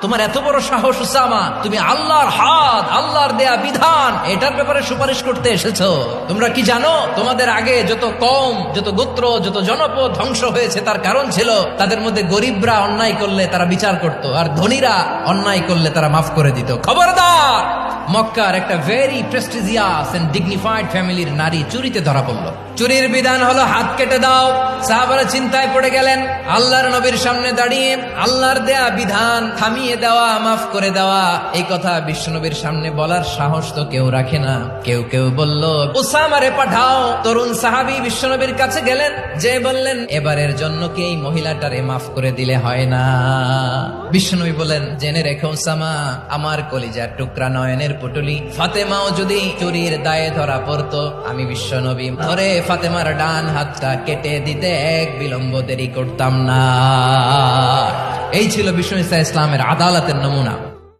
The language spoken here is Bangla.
তোমার এত বড় সাহস উসামা, তুমি আল্লাহর হাত, আল্লাহর দেয়া বিধান এটার ব্যাপারে সুপারিশ করতে এসেছো। তোমরা কি জানো তোমাদের আগে যত কম, যত গোত্র, যত জনপদ ধ্বংস হয়েছে তার কারণ ছিল তাদের মধ্যে গরিবরা অন্যায় করলে তারা বিচার করত, আর ধনীরা অন্যায় করলে তারা মাফ করে দিত। খবরদার! মক্কার একটা ভেরি প্রেস্টিজিয়াস এন্ড ডিগনিফাইড ফ্যামিলির নারী চুরিতে ধরা পড়ল। চুরির বিধান হলো হাত কেটে দাও। সাহাবারা চিন্তায় পড়ে গেলেন। আল্লাহর নবীর সামনে দাঁড়িয়ে আল্লাহর দেয়া বিধান থামিয়ে দেওয়া, মাফ করে দেওয়া, এই কথা বিশ্বনবীর সামনে বলার সাহস তো কেউ রাখে না। কেউ কেউ বলল, উসামারে পাঠাও। তরুণ সাহাবী বিশ্বনবীর কাছে গেলেন, যে বললেন, এবারের জন্য কি এই মহিলাটারে মাফ করে দিলে হয় না? বিশ্বনবী বলেন, জেনে রেখো উসামা, আমার কলিজার টুকরা নয়নের পুটুলি ফাতেমাও যদি চুরির দায়ে ধরা পড়তো, আমি বিশ্বনবী ধরে ফাতেমার ডান হাতটা কেটে দিতে এক বিলম্ব দেরি করতাম না। এই ছিল বিষ্ণু ইসা ইসলামের আদালতের নমুনা।